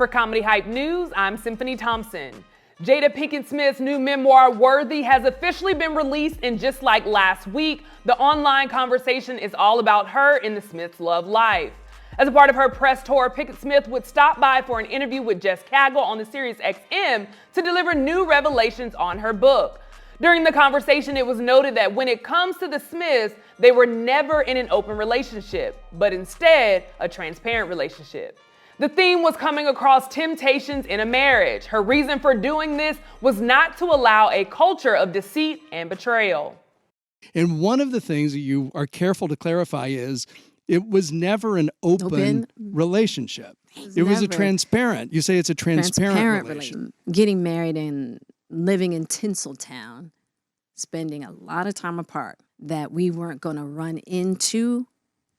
For Comedy Hype News, I'm Symphony Thompson. Jada Pinkett Smith's new memoir, Worthy, has officially been released, and just like last week, the online conversation is all about her and the Smiths' love life. As a part of her press tour, Pinkett Smith would stop by for an interview with Jess Cagle on the Sirius XM to deliver new revelations on her book. During the conversation, it was noted that when it comes to the Smiths, they were never in an open relationship, but instead a transparent relationship. The theme was coming across temptations in a marriage. Her reason for doing this was not to allow a culture of deceit and betrayal. And one of the things that you are careful to clarify is it was never an open relationship. It was a transparent. You say it's a transparent relation. Getting married and living in Tinseltown, spending a lot of time apart, that we weren't going to run into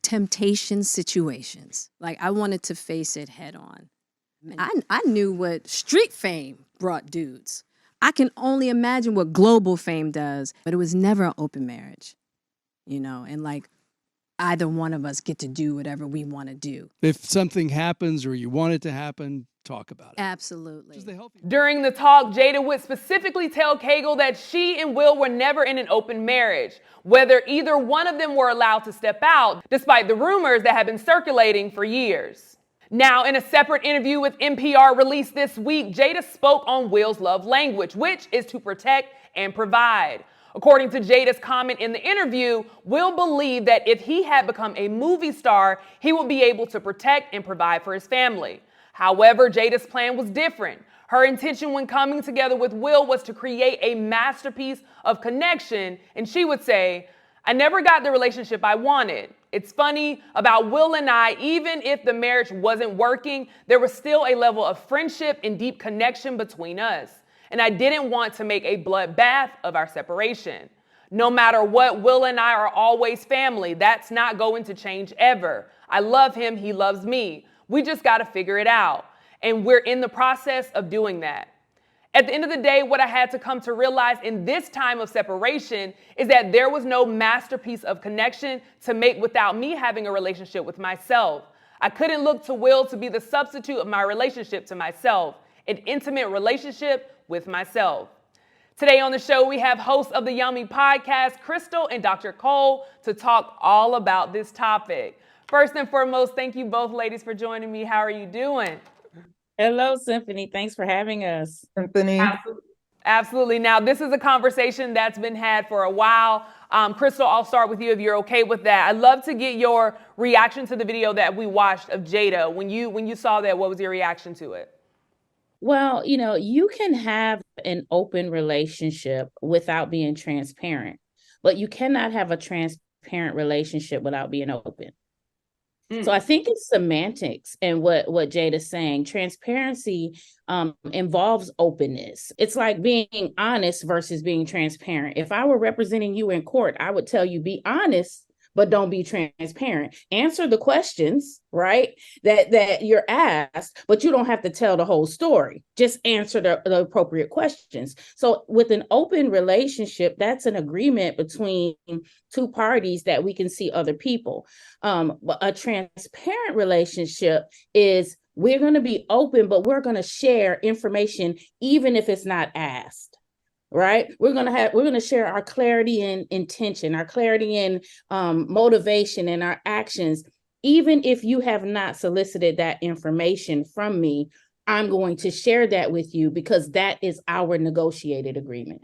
temptation situations. Like, I wanted to face it head on. I knew what street fame brought dudes. I can only imagine what global fame does, but it was never an open marriage, and like either one of us get to do whatever we want to do. If something happens or you want it to happen, talk about it. Absolutely. During the talk, Jada would specifically tell Cagle that she and Will were never in an open marriage, whether either one of them were allowed to step out, despite the rumors that had been circulating for years. Now, in a separate interview with NPR released this week, Jada spoke on Will's love language, which is to protect and provide. According to Jada's comment in the interview, Will believed that if he had become a movie star, he would be able to protect and provide for his family. However, Jada's plan was different. Her intention when coming together with Will was to create a masterpiece of connection, and she would say, "I never got the relationship I wanted. It's funny about Will and I, even if the marriage wasn't working, there was still a level of friendship and deep connection between us. And I didn't want to make a bloodbath of our separation. No matter what, Will and I are always family. That's not going to change ever. I love him, he loves me. We just got to figure it out. And we're in the process of doing that." At the end of the day, what I had to come to realize in this time of separation is that there was no masterpiece of connection to make without me having a relationship with myself. I couldn't look to Will to be the substitute of my relationship to myself, an intimate relationship with myself. Today on the show, we have hosts of the Yummy podcast, Crystal and Dr. Cole, to talk all about this topic. First and foremost, thank you both ladies for joining me. How are you doing? Hello, Symphony. Thanks for having us. Symphony. Absolutely. Now, this is a conversation that's been had for a while. Crystal, I'll start with you if you're okay with that. I'd love to get your reaction to the video that we watched of Jada. When you saw that, what was your reaction to it? Well, you can have an open relationship without being transparent, but you cannot have a transparent relationship without being open. So I think it's semantics and what Jada's saying. Transparency involves openness. It's like being honest versus being transparent. If I were representing you in court, I would tell you, be honest, but don't be transparent. Answer the questions, right, that you're asked, but you don't have to tell the whole story. Just answer the appropriate questions. So with an open relationship, that's an agreement between two parties that we can see other people. A transparent relationship is we're going to be open, but we're going to share information even if it's not asked. Right? We're going to share our clarity and intention, our clarity and motivation and our actions. Even if you have not solicited that information from me, I'm going to share that with you because that is our negotiated agreement.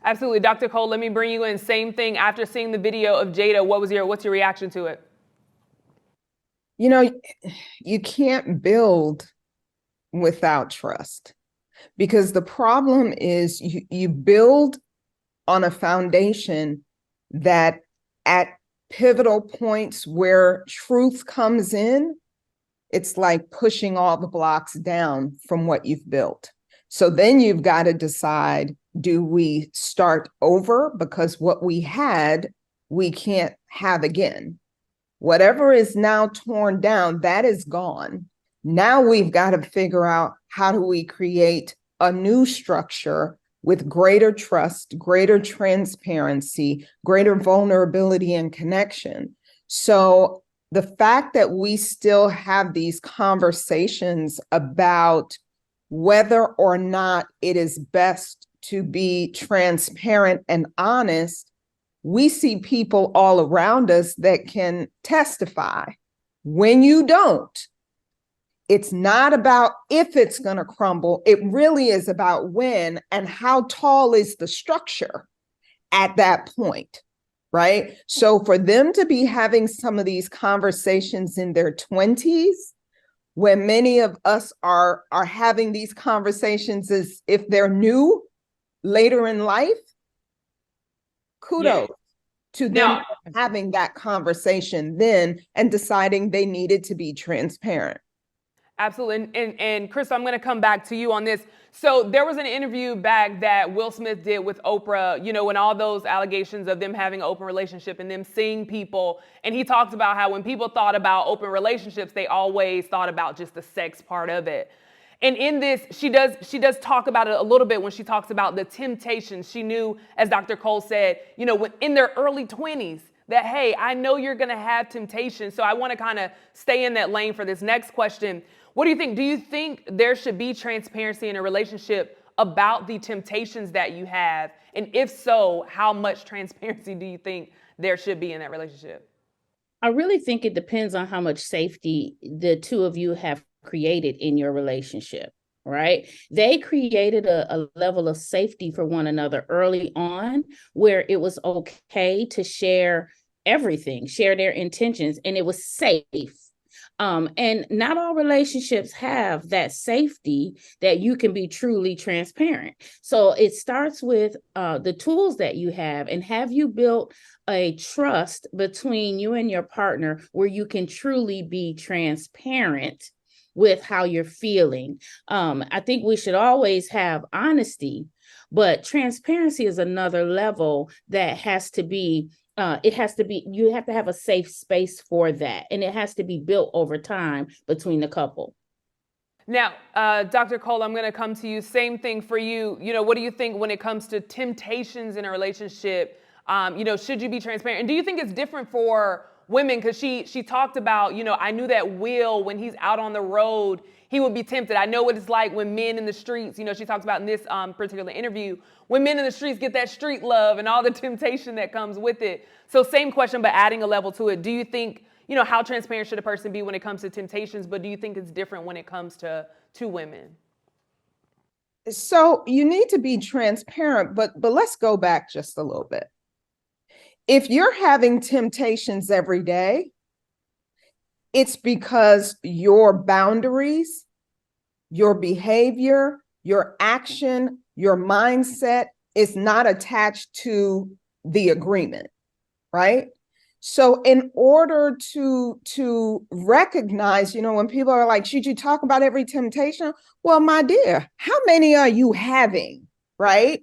Absolutely. Dr. Cole, let me bring you in. Same thing. After seeing the video of Jada, what's your reaction to it? You can't build without trust. Because the problem is you build on a foundation that at pivotal points where truth comes in, it's like pushing all the blocks down from what you've built. So then you've got to decide, do we start over? Because what we had, we can't have again. Whatever is now torn down, that is gone. Now we've got to figure out, how do we create a new structure with greater trust, greater transparency, greater vulnerability and connection? So the fact that we still have these conversations about whether or not it is best to be transparent and honest, we see people all around us that can testify. When you don't, it's not about if it's going to crumble. It really is about when and how tall is the structure at that point, right? So for them to be having some of these conversations in their 20s, when many of us are having these conversations as if they're new later in life, kudos to them having that conversation then and deciding they needed to be transparent. Absolutely. And Chris, I'm going to come back to you on this. So there was an interview back that Will Smith did with Oprah, you know, when all those allegations of them having an open relationship and them seeing people. And he talked about how when people thought about open relationships, they always thought about just the sex part of it. And in this, she does talk about it a little bit when she talks about the temptations. She knew, as Dr. Cole said, you know, in their early 20s, that, hey, I know you're going to have temptation. So I want to kind of stay in that lane for this next question. What do you think? Do you think there should be transparency in a relationship about the temptations that you have? And if so, how much transparency do you think there should be in that relationship? I really think it depends on how much safety the two of you have created in your relationship, right? They created a level of safety for one another early on where it was okay to share everything, share their intentions, and it was safe. And not all relationships have that safety that you can be truly transparent. So it starts with the tools that you have, and have you built a trust between you and your partner where you can truly be transparent with how you're feeling. I think we should always have honesty, but transparency is another level that has to be you have to have a safe space for that. And it has to be built over time between the couple. Now, Dr. Cole, I'm going to come to you. Same thing for you. You know, what do you think when it comes to temptations in a relationship? You know, should you be transparent? And do you think it's different for women? Because she talked about, you know, I knew that Will, when he's out on the road, he would be tempted. I know what it's like when men in the streets, you know, she talks about in this particular interview, when men in the streets get that street love and all the temptation that comes with it. So same question, but adding a level to it. Do you think, you know, how transparent should a person be when it comes to temptations, but do you think it's different when it comes to women? So you need to be transparent, but let's go back just a little bit. If you're having temptations every day, it's because your boundaries, your behavior, your action, your mindset is not attached to the agreement, right? So in order to recognize, you know, when people are like, should you talk about every temptation? Well, my dear, how many are you having, right?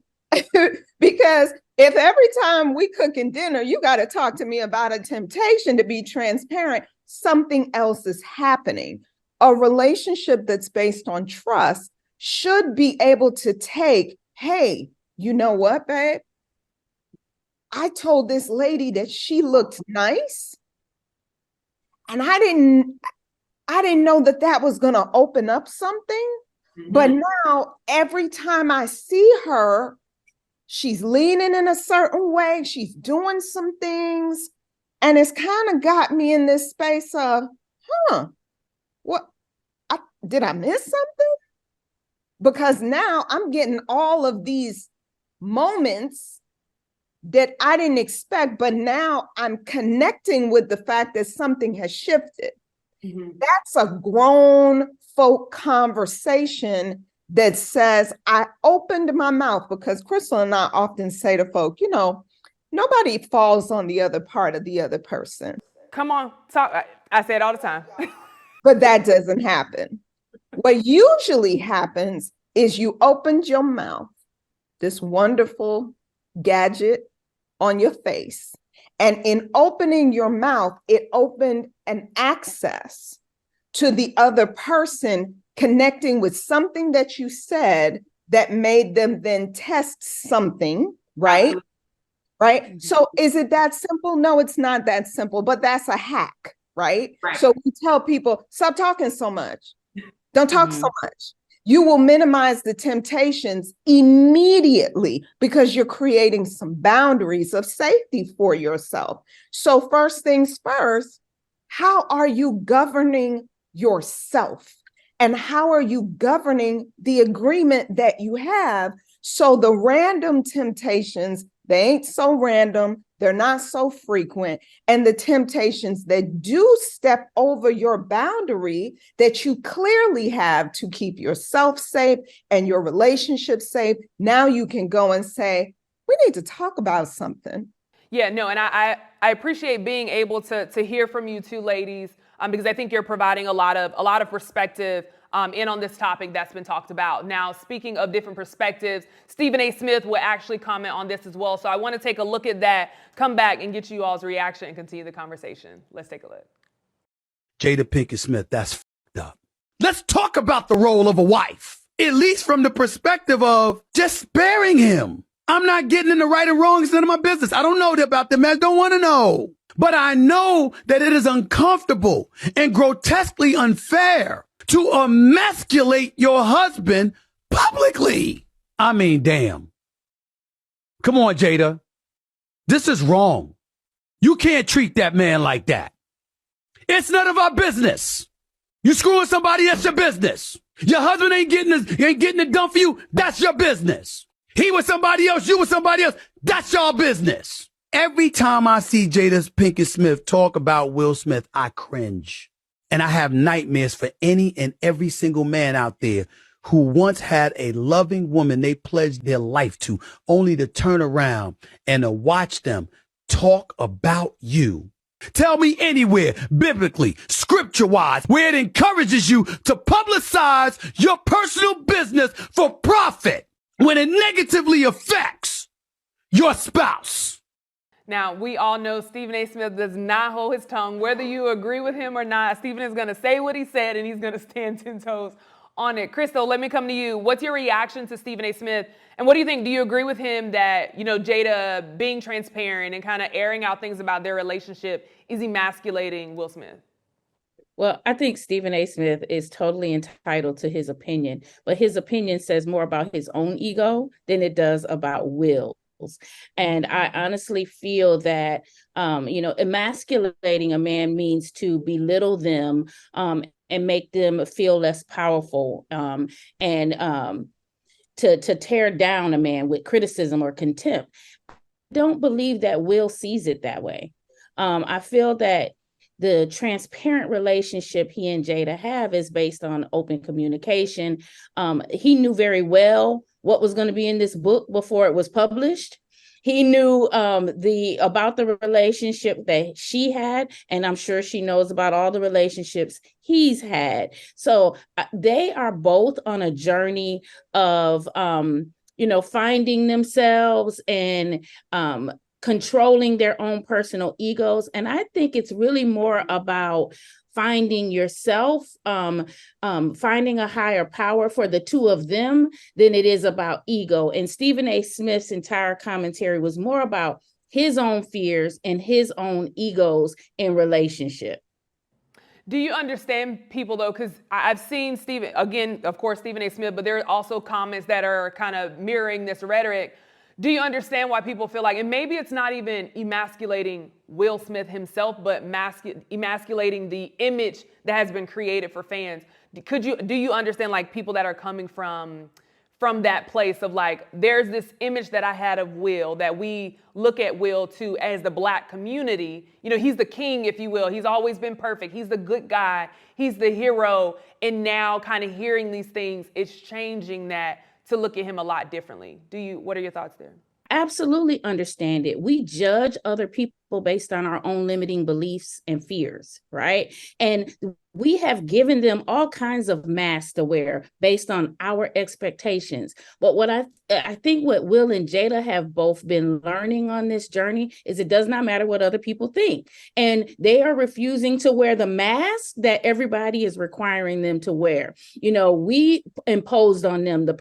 Because if every time we cooking dinner, you got to talk to me about a temptation to be transparent, something else is happening. A relationship that's based on trust should be able to take, hey, you know what, babe? I told this lady that she looked nice, and I didn't know that was going to open up something. Mm-hmm. But now every time I see her, she's leaning in a certain way, she's doing some things, and it's kind of got me in this space of, what? Did I miss something? Because now I'm getting all of these moments that I didn't expect, but now I'm connecting with the fact that something has shifted. Mm-hmm. That's a grown folk conversation that says, I opened my mouth, because Crystal and I often say to folk, you know, nobody falls on the other part of the other person. Come on, talk. I say it all the time. But that doesn't happen. What usually happens is you opened your mouth, this wonderful gadget on your face. And in opening your mouth, it opened an access to the other person connecting with something that you said that made them then test something, right? Right? Mm-hmm. So is it that simple? No, it's not that simple, but that's a hack. right? Right. So we tell people, stop talking so much. Don't talk Mhm. so much. You will minimize the temptations immediately because you're creating some boundaries of safety for yourself. So first things first, how are you governing yourself? And how are you governing the agreement that you have? So the random temptations, they ain't so random, they're not so frequent. And the temptations that do step over your boundary that you clearly have to keep yourself safe and your relationship safe, now you can go and say, we need to talk about something. Yeah, no, and I appreciate being able to hear from you two ladies, because I think you're providing a lot of perspective in on this topic that's been talked about. Now, speaking of different perspectives, Stephen A. Smith will actually comment on this as well. So I want to take a look at that, come back and get you all's reaction and continue the conversation. Let's take a look. Jada Pinkett Smith, that's f***ed up. Let's talk about the role of a wife, at least from the perspective of just sparing him. I'm not getting into right and wrong. It's none of my business. I don't know about them. I don't want to know. But I know that it is uncomfortable and grotesquely unfair to emasculate your husband publicly. I mean, damn. Come on, Jada. This is wrong. You can't treat that man like that. It's none of our business. You screwing somebody, that's your business. Your husband ain't getting it done for you, that's your business. He with somebody else, you with somebody else, that's your business. Every time I see Jada Pinkett Smith talk about Will Smith, I cringe. And I have nightmares for any and every single man out there who once had a loving woman they pledged their life to, only to turn around and to watch them talk about you. Tell me anywhere, biblically, scripture-wise, where it encourages you to publicize your personal business for profit when it negatively affects your spouse. Now, we all know Stephen A. Smith does not hold his tongue. Whether you agree with him or not, Stephen is going to say what he said, and he's going to stand 10 toes on it. Crystal, let me come to you. What's your reaction to Stephen A. Smith? And what do you think? Do you agree with him that, Jada being transparent and kind of airing out things about their relationship is emasculating Will Smith? Well, I think Stephen A. Smith is totally entitled to his opinion, but his opinion says more about his own ego than it does about Will. And I honestly feel that, emasculating a man means to belittle them and make them feel less powerful and to tear down a man with criticism or contempt. I don't believe that Will sees it that way. I feel that the transparent relationship he and Jada have is based on open communication. He knew very well what was going to be in this book before it was published. He knew about the relationship that she had, and I'm sure she knows about all the relationships he's had. So they are both on a journey of, finding themselves and controlling their own personal egos. And I think it's really more about finding yourself, finding a higher power for the two of them than it is about ego. And Stephen A. Smith's entire commentary was more about his own fears and his own egos in relationship. Do you understand people, though? Because I've seen Stephen, again, of course, Stephen A. Smith, but there are also comments that are kind of mirroring this rhetoric. Do you understand why people feel like, and maybe it's not even emasculating Will Smith himself, but emasculating the image that has been created for fans? Do you understand like people that are coming from that place of like, there's this image that I had of Will that we look at Will too as the Black community. He's the king, if you will. He's always been perfect. He's the good guy. He's the hero. And now kind of hearing these things, it's changing that to look at him a lot differently. What are your thoughts there? Absolutely understand it. We judge other people based on our own limiting beliefs and fears, right? And we have given them all kinds of masks to wear based on our expectations. But what I think what Will and Jada have both been learning on this journey is it does not matter what other people think. And they are refusing to wear the mask that everybody is requiring them to wear. We imposed on them the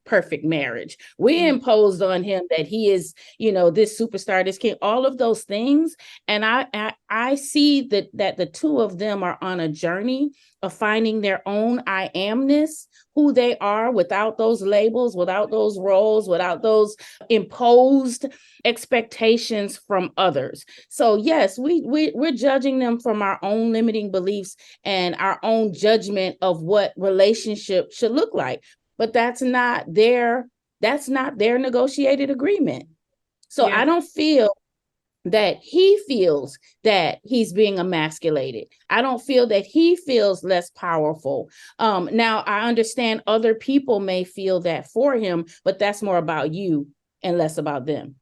perfect marriage. We imposed on him that he is, this superstar, this king, all of those things. And I see that the two of them are on a journey of finding their own I amness, who they are without those labels, without those roles, without those imposed expectations from others. So yes, we're judging them from our own limiting beliefs and our own judgment of what relationship should look like. But that's not their negotiated agreement. So I don't feel that he feels that he's being emasculated. I don't feel that he feels less powerful. Now, I understand other people may feel that for him, but that's more about you and less about them.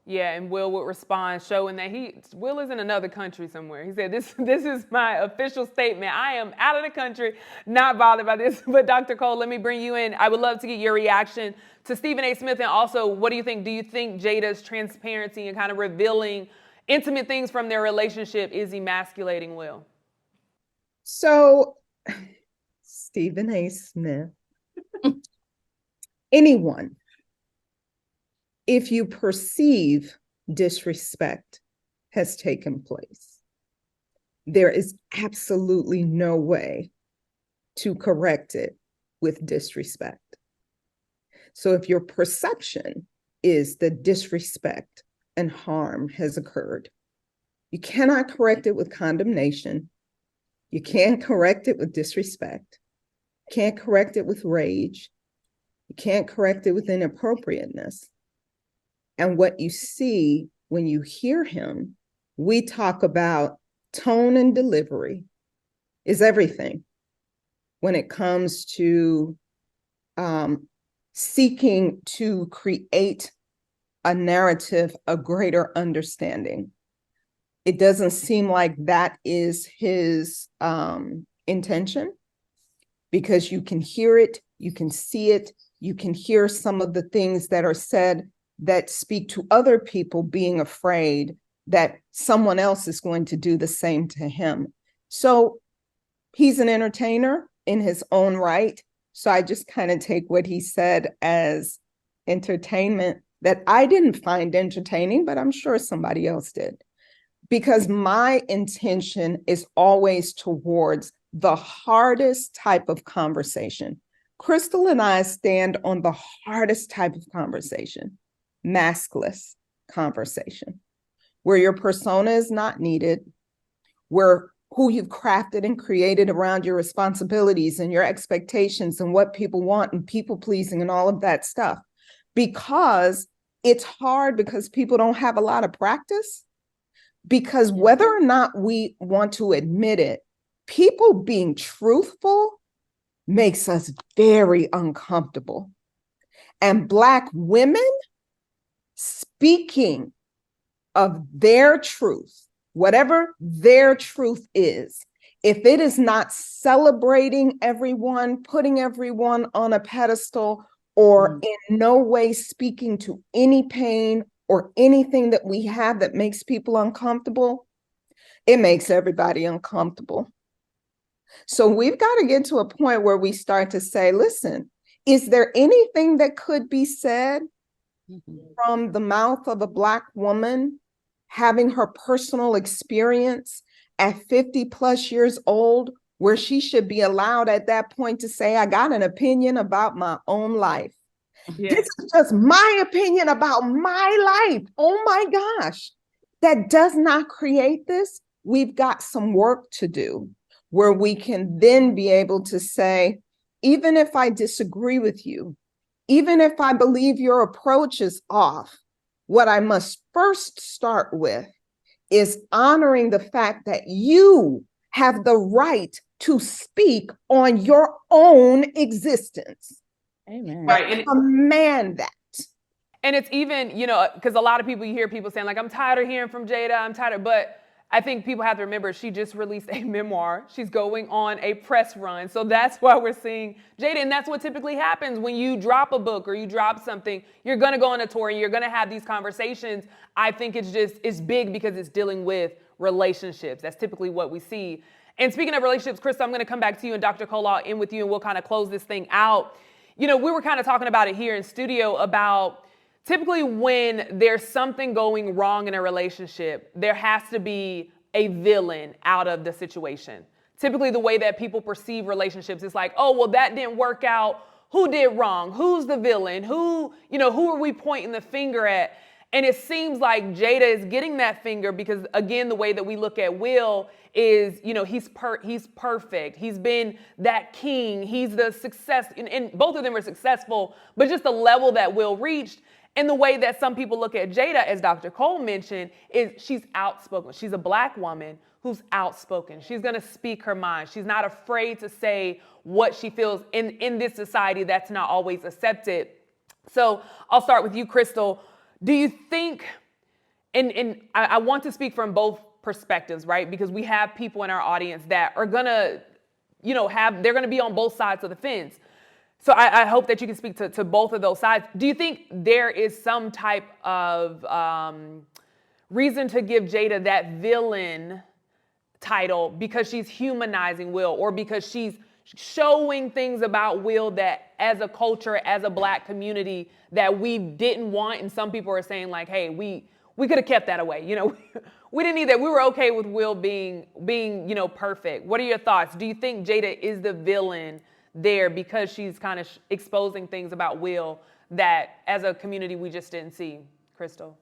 Yeah, and Will would respond, showing that Will is in another country somewhere. He said, this is my official statement. I am out of the country, not bothered by this. But Dr. Cole, let me bring you in. I would love to get your reaction to Stephen A. Smith. And also, what do you think? Do you think Jada's transparency and kind of revealing intimate things from their relationship is emasculating Will? So, Stephen A. Smith, anyone, if you perceive disrespect has taken place, there is absolutely no way to correct it with disrespect. So if your perception is that disrespect and harm has occurred, you cannot correct it with condemnation. You can't correct it with disrespect. You can't correct it with rage. You can't correct it with inappropriateness. And what you see when you hear him, we talk about tone and delivery is everything when it comes to seeking to create a narrative of greater understanding. It doesn't seem like that is his intention, because you can hear it, you can see it, you can hear some of the things that are said that speak to other people being afraid that someone else is going to do the same to him. So he's an entertainer in his own right. So I just kind of take what he said as entertainment that I didn't find entertaining, but I'm sure somebody else did. Because my intention is always towards the hardest type of conversation. Crystal and I stand on the hardest type of conversation. Maskless conversation, where your persona is not needed, where who you've crafted and created around your responsibilities and your expectations and what people want and people pleasing and all of that stuff. Because it's hard, because people don't have a lot of practice, because whether or not we want to admit it, people being truthful makes us very uncomfortable. And Black women speaking of their truth, whatever their truth is, if it is not celebrating everyone, putting everyone on a pedestal, or in no way speaking to any pain or anything that we have that makes people uncomfortable, it makes everybody uncomfortable. So we've got to get to a point where we start to say, listen, is there anything that could be said from the mouth of a Black woman having her personal experience at 50 plus years old, where she should be allowed at that point to say, I got an opinion about my own life. Yeah. This is just my opinion about my life. Oh my gosh. That does not create this. We've got some work to do where we can then be able to say, even if I disagree with you, even if I believe your approach is off, what I must first start with is honoring the fact that you have the right to speak on your own existence. Amen. Right. And command that. And it's even, because a lot of people, you hear people saying, like, I'm tired of hearing from Jada, but I think people have to remember she just released a memoir. She's going on a press run. So that's why we're seeing Jada. And that's what typically happens when you drop a book or you drop something. You're going to go on a tour and you're going to have these conversations. I think it's big because it's dealing with relationships. That's typically what we see. And speaking of relationships, Krista, I'm going to come back to you and Dr. Cole, I'll end with you and we'll kind of close this thing out. We were kind of talking about it here in studio about typically when there's something going wrong in a relationship, there has to be a villain out of the situation. Typically the way that people perceive relationships is like, oh, well, that didn't work out. Who did wrong? Who's the villain? Who are we pointing the finger at? And it seems like Jada is getting that finger because, again, the way that we look at Will is, he's perfect. He's been that king. He's the success. And both of them are successful, but just the level that Will reached. And the way that some people look at Jada, as Dr. Cole mentioned, is she's outspoken. She's a Black woman who's outspoken. She's going to speak her mind. She's not afraid to say what she feels in this society that's not always accepted. So I'll start with you, Crystal. Do you think, and I want to speak from both perspectives, right? Because we have people in our audience that are going to, they're going to be on both sides of the fence. So I hope that you can speak to both of those sides. Do you think there is some type of reason to give Jada that villain title because she's humanizing Will, or because she's showing things about Will that as a culture, as a Black community, that we didn't want? And some people are saying like, hey, we could have kept that away. We didn't need that. We were okay with Will being perfect. What are your thoughts? Do you think Jada is the villain there because she's kind of exposing things about Will that as a community we just didn't see? Crystal?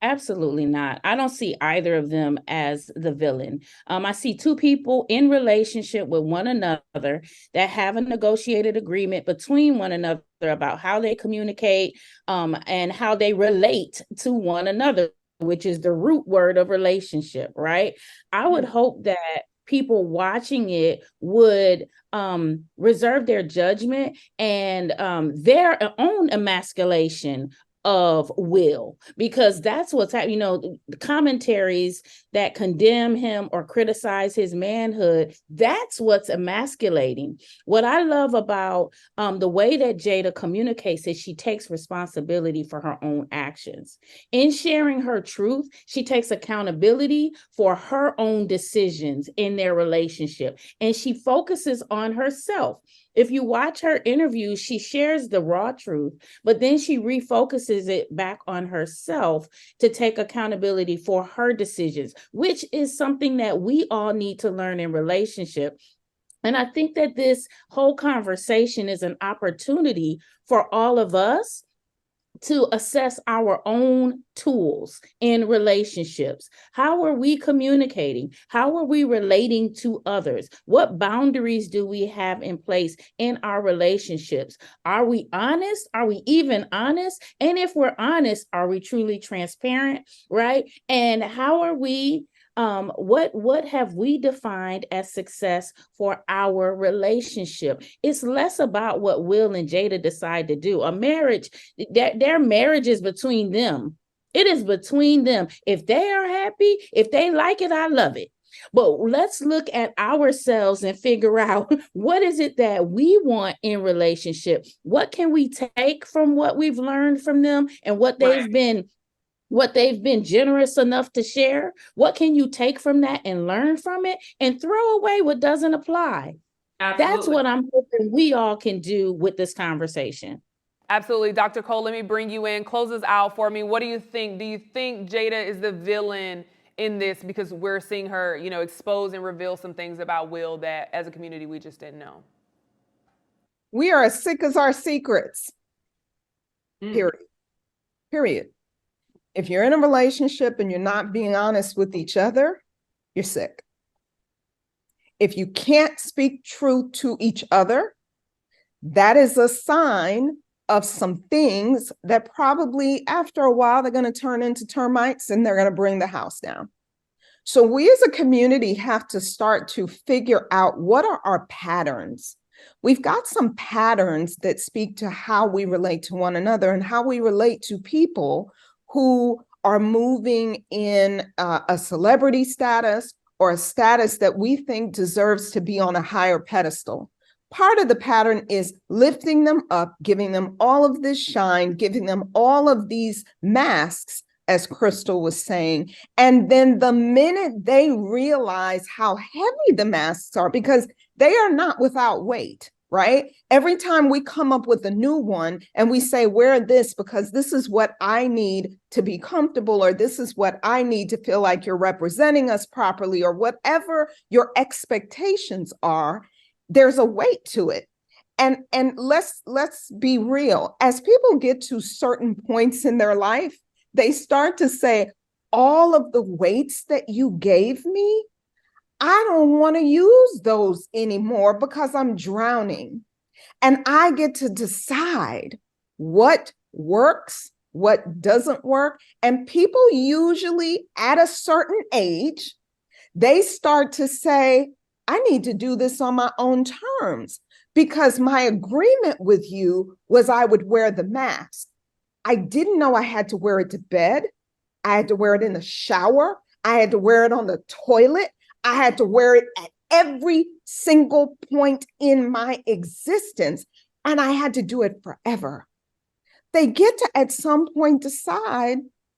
Absolutely not. I don't see either of them as the villain. I see two people in relationship with one another that have a negotiated agreement between one another about how they communicate and how they relate to one another, which is the root word of relationship, right? I would hope that people watching it would reserve their judgment and their own emasculation of Will, because that's what's happening. The commentaries that condemn him or criticize his manhood, that's what's emasculating. What I love about the way that Jada communicates is she takes responsibility for her own actions. In sharing her truth, she takes accountability for her own decisions in their relationship, and she focuses on herself. If you watch her interviews, she shares the raw truth, but then she refocuses it back on herself to take accountability for her decisions, which is something that we all need to learn in relationship. And I think that this whole conversation is an opportunity for all of us to assess our own tools in relationships. How are we communicating? How are we relating to others? What boundaries do we have in place in our relationships? Are we honest? Are we even honest? And if we're honest, are we truly transparent, right? And how are we what have we defined as success for our relationship? It's less about what Will and Jada decide to do. A marriage, their marriage is between them. It is between them. If they are happy, if they like it, I love it. But let's look at ourselves and figure out what is it that we want in relationship? What can we take from what we've learned from them and what they've been generous enough to share? What can you take from that and learn from it and throw away what doesn't apply? Absolutely. That's what I'm hoping we all can do with this conversation. Absolutely. Dr. Cole, let me bring you in. Close this out for me. What do you think? Do you think Jada is the villain in this because we're seeing her, expose and reveal some things about Will that as a community we just didn't know? We are as sick as our secrets. Period. If you're in a relationship and you're not being honest with each other, you're sick. If you can't speak truth to each other, that is a sign of some things that probably after a while, they're going to turn into termites and they're going to bring the house down. So we as a community have to start to figure out what are our patterns. We've got some patterns that speak to how we relate to one another and how we relate to people who are moving in a celebrity status or a status that we think deserves to be on a higher pedestal. Part of the pattern is lifting them up, giving them all of this shine, giving them all of these masks, as Crystal was saying. And then the minute they realize how heavy the masks are, because they are not without weight, right? Every time we come up with a new one and we say, wear this because this is what I need to be comfortable, or this is what I need to feel like you're representing us properly, or whatever your expectations are, there's a weight to it. And let's be real. As people get to certain points in their life, they start to say, all of the weights that you gave me, I don't want to use those anymore because I'm drowning. And I get to decide what works, what doesn't work. And people usually at a certain age, they start to say, I need to do this on my own terms because my agreement with you was I would wear the mask. I didn't know I had to wear it to bed. I had to wear it in the shower. I had to wear it on the toilet. I had to wear it at every single point in my existence. And I had to do it forever. They get to at some point decide,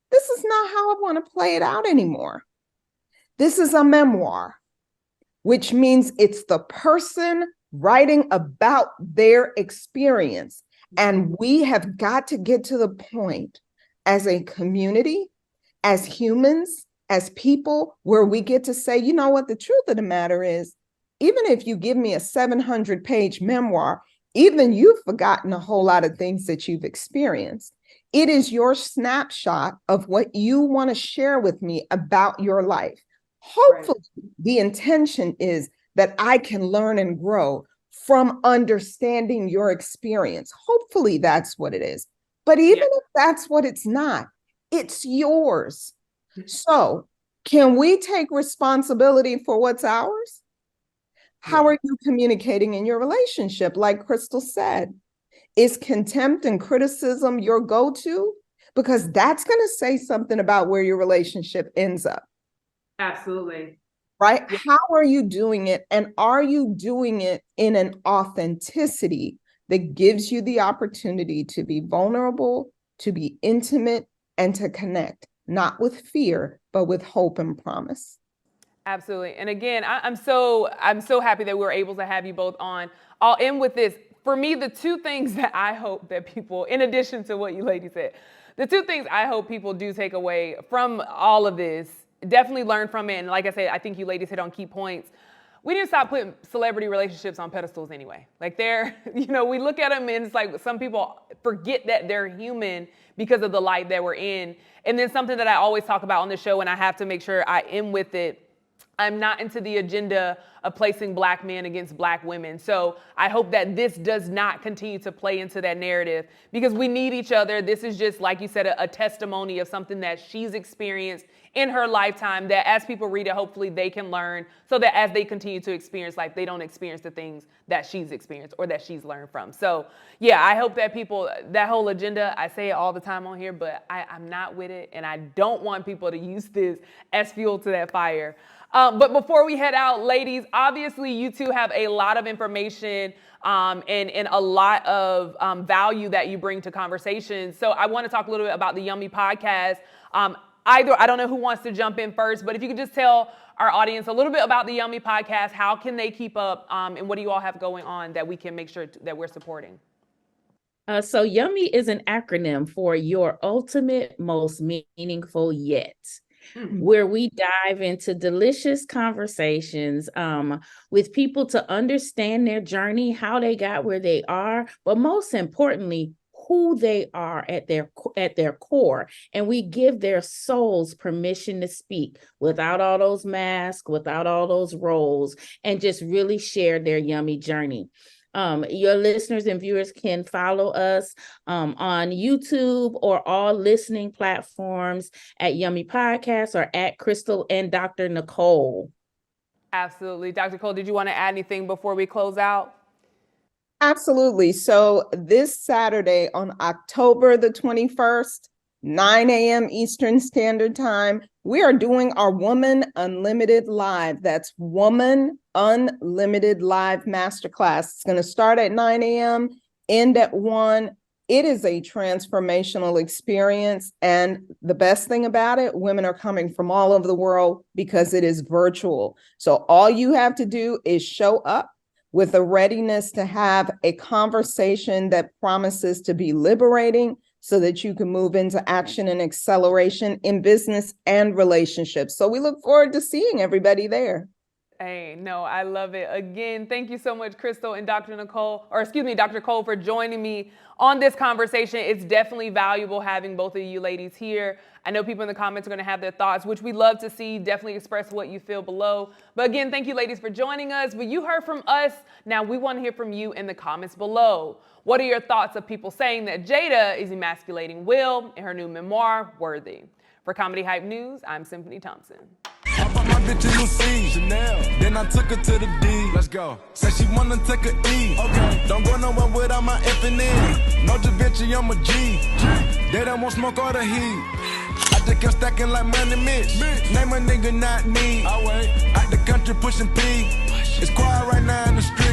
this is not how I want to play it out anymore. This is a memoir, which means it's the person writing about their experience. And we have got to get to the point as a community, as humans, as people, where we get to say, you know what, the truth of the matter is, even if you give me a 700-page memoir, even you've forgotten a whole lot of things that you've experienced. It is your snapshot of what you want to share with me about your life. Hopefully, the intention is that I can learn and grow from understanding your experience. Hopefully, that's what it is. But even if that's what it's not, it's yours. So, can we take responsibility for what's ours? How are you communicating in your relationship? Like Crystal said, is contempt and criticism your go-to? Because that's going to say something about where your relationship ends up. Absolutely. Right? Yeah. How are you doing it? And are you doing it in an authenticity that gives you the opportunity to be vulnerable, to be intimate, and to connect, not with fear, but with hope and promise? Absolutely. And again, I'm so happy that we were able to have you both on. I'll end with this. For me, the two things that I hope that people, in addition to what you ladies said, the two things I hope people do take away from all of this, definitely learn from it. And like I said, I think you ladies hit on key points. We need to stop putting celebrity relationships on pedestals anyway. Like they're, we look at them and it's like some people forget that they're human because of the light that we're in. And then something that I always talk about on the show, and I have to make sure I end with it, I'm not into the agenda of placing Black men against Black women. So I hope that this does not continue to play into that narrative because we need each other. This is just, like you said, a testimony of something that she's experienced in her lifetime that as people read it, hopefully they can learn so that as they continue to experience life, they don't experience the things that she's experienced or that she's learned from. So yeah, I hope that people, that whole agenda, I say it all the time on here, but I'm not with it. And I don't want people to use this as fuel to that fire. But before we head out, ladies, obviously you two have a lot of information and a lot of value that you bring to conversations. So I want to talk a little bit about the Yummy podcast. I don't know who wants to jump in first, but if you could just tell our audience a little bit about the Yummy podcast, how can they keep up and what do you all have going on that we can make sure that we're supporting? So Yummy is an acronym for Your Ultimate Most Meaningful Yet. Where we dive into delicious conversations with people to understand their journey, how they got where they are, but most importantly, who they are at their core. And we give their souls permission to speak without all those masks, without all those roles, and just really share their yummy journey. Your listeners and viewers can follow us on YouTube or all listening platforms at Yummy Podcast or at Crystal and Dr. Nicole. Absolutely. Dr. Cole, did you want to add anything before we close out? Absolutely. So this Saturday on October the 21st, 9 a.m. Eastern Standard Time. We are doing our Woman Unlimited Live. That's Woman Unlimited Live Masterclass. It's going to start at 9 a.m., end at 1. It is a transformational experience. And the best thing about it, women are coming from all over the world because it is virtual. So all you have to do is show up with a readiness to have a conversation that promises to be liberating so that you can move into action and acceleration in business and relationships. So we look forward to seeing everybody there. Hey, no, I love it. Again, thank you so much, Crystal and Dr. Cole, for joining me on this conversation. It's definitely valuable having both of you ladies here. I know people in the comments are going to have their thoughts, which we love to see. Definitely express what you feel below. But again, thank you ladies for joining us. But you heard from us. Now we want to hear from you in the comments below. What are your thoughts of people saying that Jada is emasculating Will in her new memoir, Worthy? For Comedy Hype News, I'm Symphony Thompson. I bought my bitch a new C, Chanel. Then I took her to the D. Let's go. Said she wanna take a E. Okay. Don't go nowhere without my F and N. No Da Vinci, I'm a G. They don't want smoke or the heat. I just kept stacking like money Mitch. Name a nigga not me. I wait. Out the country pushing P. It's quiet right now in the street.